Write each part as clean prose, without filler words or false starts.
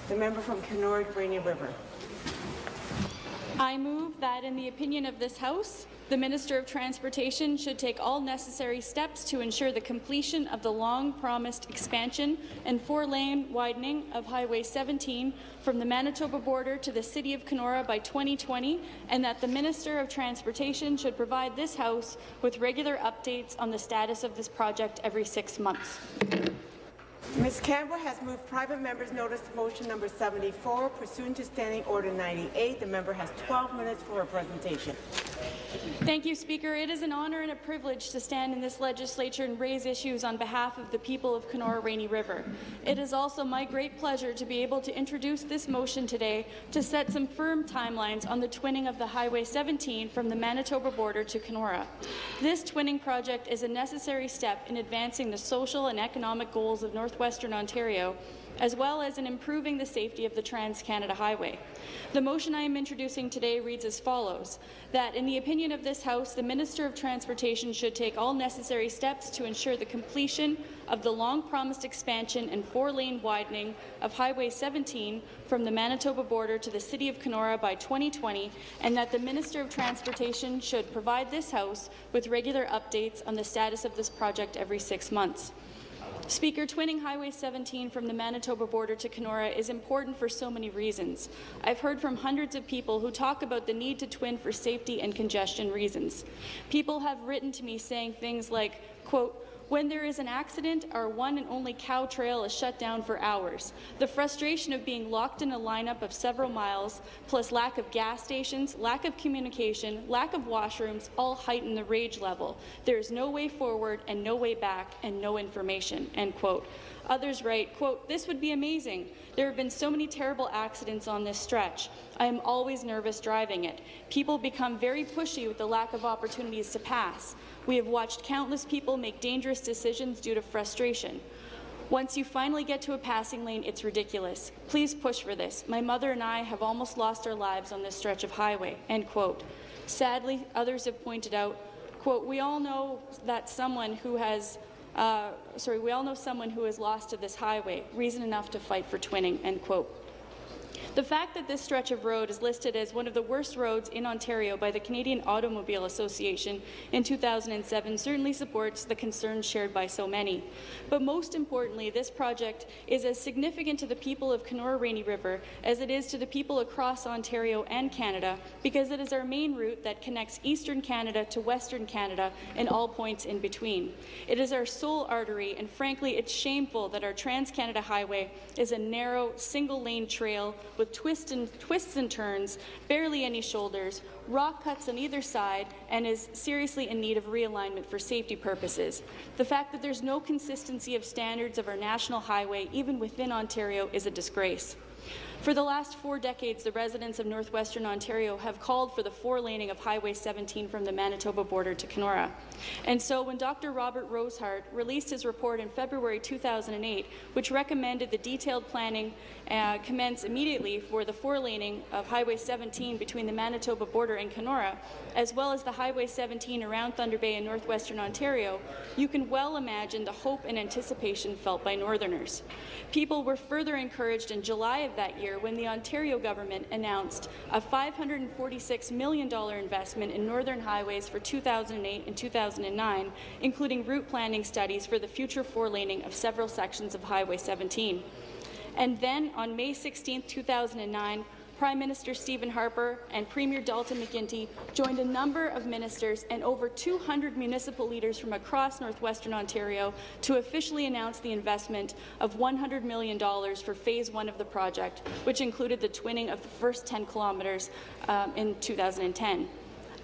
The member from Kenora-Rainy River. I move that, in the opinion of this House, the Minister of Transportation should take all necessary steps to ensure the completion of the long-promised expansion and 4-lane widening of Highway 17 from the Manitoba border to the City of Kenora by 2020, and that the Minister of Transportation should provide this House with regular updates on the status of this project every 6 months. Ms. Campbell has moved private member's notice motion number 74 pursuant to Standing Order 98. The member has 12 minutes for her presentation. Thank you, Speaker. It is an honour and a privilege to stand in this legislature and raise issues on behalf of the people of Kenora-Rainy River. It is also my great pleasure to be able to introduce this motion today to set some firm timelines on the twinning of the Highway 17 from the Manitoba border to Kenora. This twinning project is a necessary step in advancing the social and economic goals of Northwestern Ontario, as well as in improving the safety of the Trans-Canada Highway. The motion I am introducing today reads as follows, that in the opinion of this House, the Minister of Transportation should take all necessary steps to ensure the completion of the long-promised expansion and 4-lane widening of Highway 17 from the Manitoba border to the City of Kenora by 2020, and that the Minister of Transportation should provide this House with regular updates on the status of this project every 6 months. Speaker, twinning Highway 17 from the Manitoba border to Kenora is important for so many reasons. I've heard from hundreds of people who talk about the need to twin for safety and congestion reasons. People have written to me saying things like, quote, "When there is an accident, our one and only cow trail is shut down for hours. The frustration of being locked in a lineup of several miles, plus lack of gas stations, lack of communication, lack of washrooms, all heighten the rage level. There is no way forward and no way back and no information." End quote. Others write, quote, "This would be amazing. There have been so many terrible accidents on this stretch. I am always nervous driving it. People become very pushy with the lack of opportunities to pass. We have watched countless people make dangerous decisions due to frustration. Once you finally get to a passing lane, it's ridiculous. Please push for this. My mother and I have almost lost our lives on this stretch of highway." End quote. Sadly, others have pointed out, quote, "We all know that someone who has we all know someone who is lost to this highway. Reason enough to fight for twinning." End quote. The fact that this stretch of road is listed as one of the worst roads in Ontario by the Canadian Automobile Association in 2007 certainly supports the concerns shared by so many. But most importantly, this project is as significant to the people of Kenora-Rainy River as it is to the people across Ontario and Canada, because it is our main route that connects Eastern Canada to Western Canada and all points in between. It is our sole artery, and frankly, it's shameful that our Trans-Canada Highway is a narrow, single-lane trail with twists and turns, barely any shoulders, rock cuts on either side, and is seriously in need of realignment for safety purposes. The fact that there's no consistency of standards of our national highway, even within Ontario, is a disgrace. For the last 4 decades, the residents of Northwestern Ontario have called for the 4-laning of Highway 17 from the Manitoba border to Kenora. And so when Dr. Robert Rosehart released his report in February 2008, which recommended the detailed planning commence immediately for the 4-laning of Highway 17 between the Manitoba border and Kenora, as well as the Highway 17 around Thunder Bay in Northwestern Ontario, you can well imagine the hope and anticipation felt by Northerners. People were further encouraged in July of that year when the Ontario government announced a $546 million investment in northern highways for 2008 and 2009, including route planning studies for the future 4-laning of several sections of Highway 17. And then, on May 16, 2009, Prime Minister Stephen Harper and Premier Dalton McGuinty joined a number of ministers and over 200 municipal leaders from across Northwestern Ontario to officially announce the investment of $100 million for Phase 1 of the project, which included the twinning of the first 10 kilometres in 2010.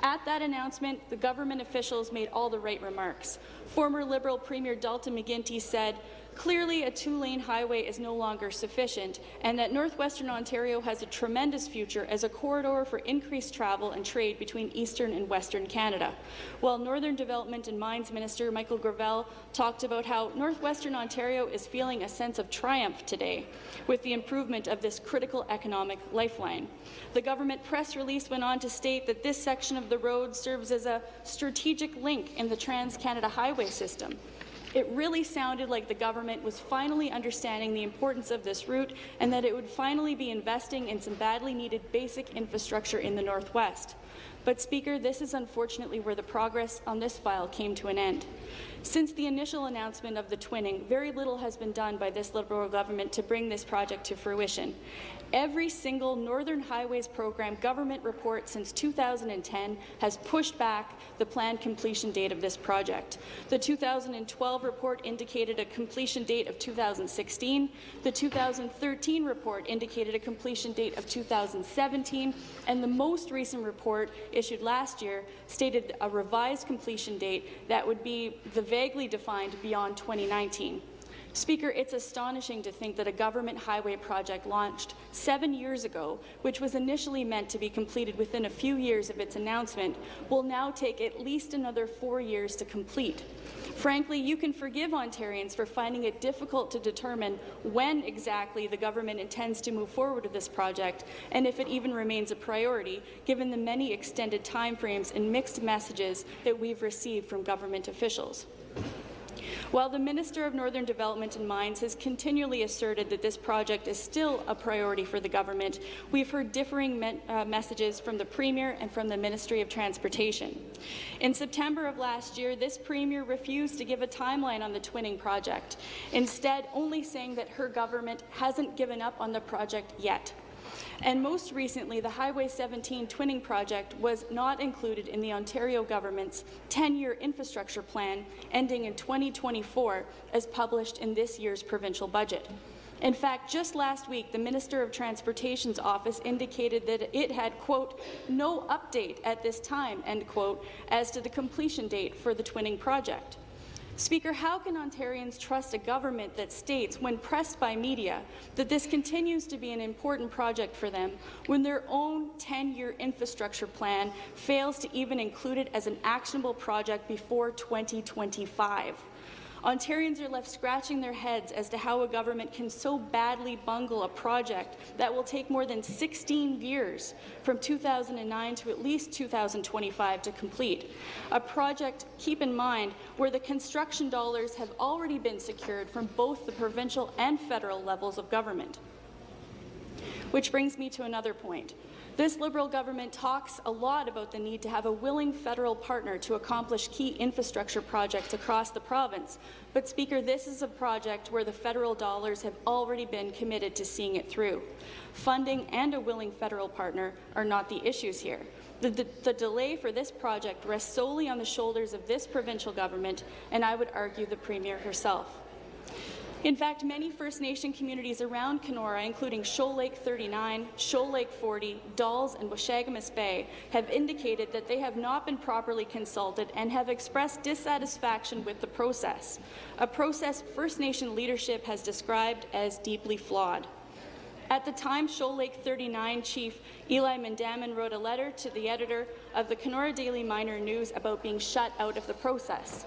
At that announcement, the government officials made all the right remarks. Former Liberal Premier Dalton McGuinty said, "Clearly, a 2-lane highway is no longer sufficient, and that Northwestern Ontario has a tremendous future as a corridor for increased travel and trade between Eastern and Western Canada." While Northern Development and Mines Minister Michael Gravel talked about how Northwestern Ontario is feeling a sense of triumph today with the improvement of this critical economic lifeline. The government press release went on to state that this section of the road serves as a strategic link in the Trans-Canada Highway system. It really sounded like the government was finally understanding the importance of this route and that it would finally be investing in some badly needed basic infrastructure in the Northwest. But, Speaker, this is unfortunately where the progress on this file came to an end. Since the initial announcement of the twinning, very little has been done by this Liberal government to bring this project to fruition. Every single Northern Highways Program government report since 2010 has pushed back the planned completion date of this project. The 2012 report indicated a completion date of 2016. The 2013 report indicated a completion date of 2017, and the most recent report issued last year stated a revised completion date that would be the vaguely defined beyond 2019. Speaker, it's astonishing to think that a government highway project launched 7 years ago, which was initially meant to be completed within a few years of its announcement, will now take at least another 4 years to complete. Frankly, you can forgive Ontarians for finding it difficult to determine when exactly the government intends to move forward with this project, and if it even remains a priority, given the many extended timeframes and mixed messages that we've received from government officials. While the Minister of Northern Development and Mines has continually asserted that this project is still a priority for the government, we've heard differing messages from the Premier and from the Ministry of Transportation. In September of last year, this Premier refused to give a timeline on the twinning project, instead only saying that her government hasn't given up on the project yet. And most recently, the Highway 17 twinning project was not included in the Ontario government's 10-year infrastructure plan ending in 2024 as published in this year's provincial budget. In fact, just last week, the Minister of Transportation's office indicated that it had, quote, no update at this time, end quote, as to the completion date for the twinning project. Speaker, how can Ontarians trust a government that states, when pressed by media, that this continues to be an important project for them when their own 10-year infrastructure plan fails to even include it as an actionable project before 2025? Ontarians are left scratching their heads as to how a government can so badly bungle a project that will take more than 16 years, from 2009 to at least 2025, to complete. A project, keep in mind, where the construction dollars have already been secured from both the provincial and federal levels of government. Which brings me to another point. This Liberal government talks a lot about the need to have a willing federal partner to accomplish key infrastructure projects across the province. But, Speaker, this is a project where the federal dollars have already been committed to seeing it through. Funding and a willing federal partner are not the issues here. The delay for this project rests solely on the shoulders of this provincial government, and I would argue the Premier herself. In fact, many First Nation communities around Kenora, including Shoal Lake 39, Shoal Lake 40, Dalles and Washagamas Bay, have indicated that they have not been properly consulted and have expressed dissatisfaction with the process, a process First Nation leadership has described as deeply flawed. At the time, Shoal Lake 39 Chief Eli Mandamin wrote a letter to the editor of the Kenora Daily Miner News about being shut out of the process,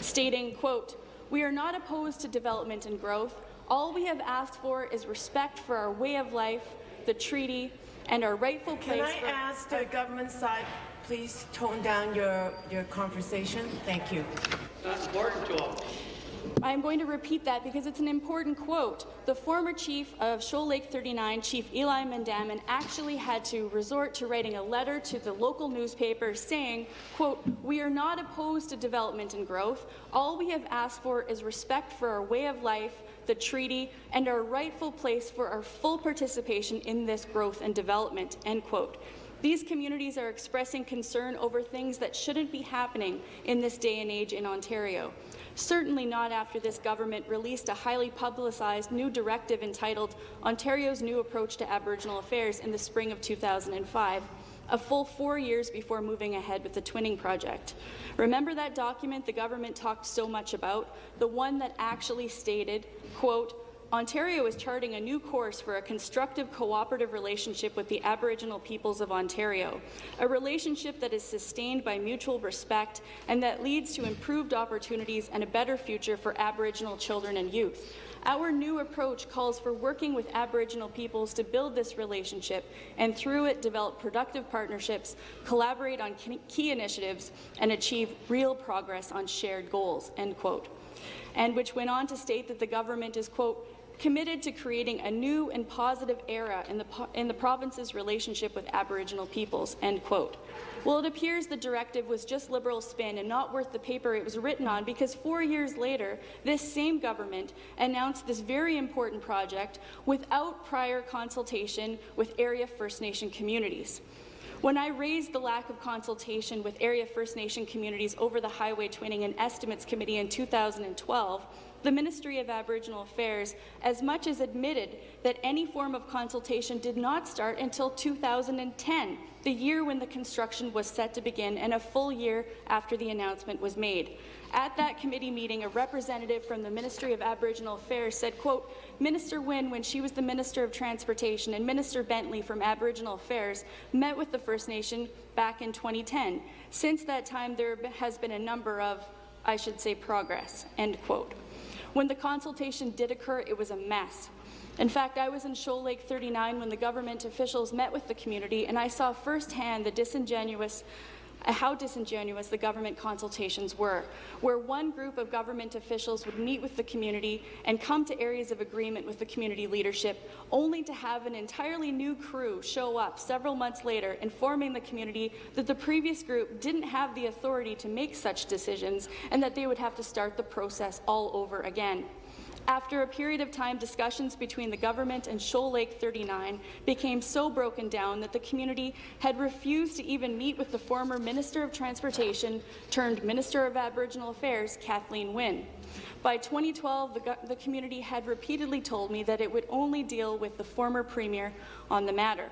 stating, quote, "We are not opposed to development and growth. All we have asked for is respect for our way of life, the treaty, and our rightful place." Can I ask the government side, please tone down your conversation? Thank you. That's important to them. I'm going to repeat that because it's an important quote. The former chief of Shoal Lake 39, Chief Eli Mandamin, actually had to resort to writing a letter to the local newspaper saying, quote, "We are not opposed to development and growth. All we have asked for is respect for our way of life, the treaty, and our rightful place for our full participation in this growth and development," end quote. These communities are expressing concern over things that shouldn't be happening in this day and age in Ontario. Certainly not after this government released a highly publicized new directive entitled Ontario's New Approach to Aboriginal Affairs in the spring of 2005, a full 4 years before moving ahead with the twinning project. Remember that document the government talked so much about, the one that actually stated, quote, "Ontario is charting a new course for a constructive cooperative relationship with the Aboriginal peoples of Ontario, a relationship that is sustained by mutual respect and that leads to improved opportunities and a better future for Aboriginal children and youth. Our new approach calls for working with Aboriginal peoples to build this relationship and through it develop productive partnerships, collaborate on key initiatives, and achieve real progress on shared goals," end quote. and which went on to state that the government is, quote, committed to creating a new and positive era in the province's relationship with Aboriginal peoples, end quote. Well, it appears the directive was just Liberal spin and not worth the paper it was written on, because 4 years later, this same government announced this very important project without prior consultation with area First Nation communities. When I raised the lack of consultation with area First Nation communities over the Highway Twinning and Estimates Committee in 2012, the Ministry of Aboriginal Affairs as much as admitted that any form of consultation did not start until 2010, the year when the construction was set to begin and a full year after the announcement was made. At that committee meeting, a representative from the Ministry of Aboriginal Affairs said, quote, Minister Wynne, when she was the Minister of Transportation, and Minister Bentley from Aboriginal Affairs met with the First Nation back in 2010. Since that time, there has been a number of, I should say, progress, end quote. When the consultation did occur, it was a mess. In fact, I was in Shoal Lake 39 when the government officials met with the community, and I saw firsthand how disingenuous the government consultations were, where one group of government officials would meet with the community and come to areas of agreement with the community leadership, only to have an entirely new crew show up several months later, informing the community that the previous group didn't have the authority to make such decisions and that they would have to start the process all over again. After a period of time, discussions between the government and Shoal Lake 39 became so broken down that the community had refused to even meet with the former Minister of Transportation turned Minister of Aboriginal Affairs, Kathleen Wynne. By 2012, the community had repeatedly told me that it would only deal with the former Premier on the matter.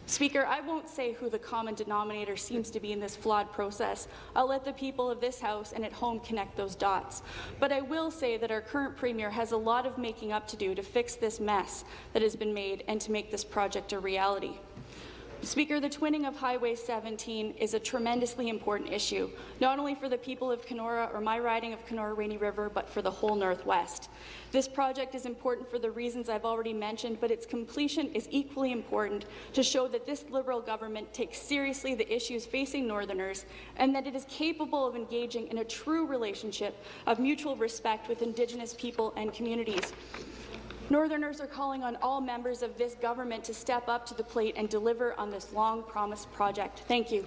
Speaker, I won't say who the common denominator seems to be in this flawed process. I'll let the people of this House and at home connect those dots. But I will say that our current Premier has a lot of making up to do to fix this mess that has been made and to make this project a reality. Speaker, the twinning of Highway 17 is a tremendously important issue, not only for the people of Kenora or my riding of Kenora-Rainy River, but for the whole Northwest. This project is important for the reasons I've already mentioned, but its completion is equally important to show that this Liberal government takes seriously the issues facing Northerners and that it is capable of engaging in a true relationship of mutual respect with Indigenous people and communities. Northerners are calling on all members of this government to step up to the plate and deliver on this long-promised project. Thank you.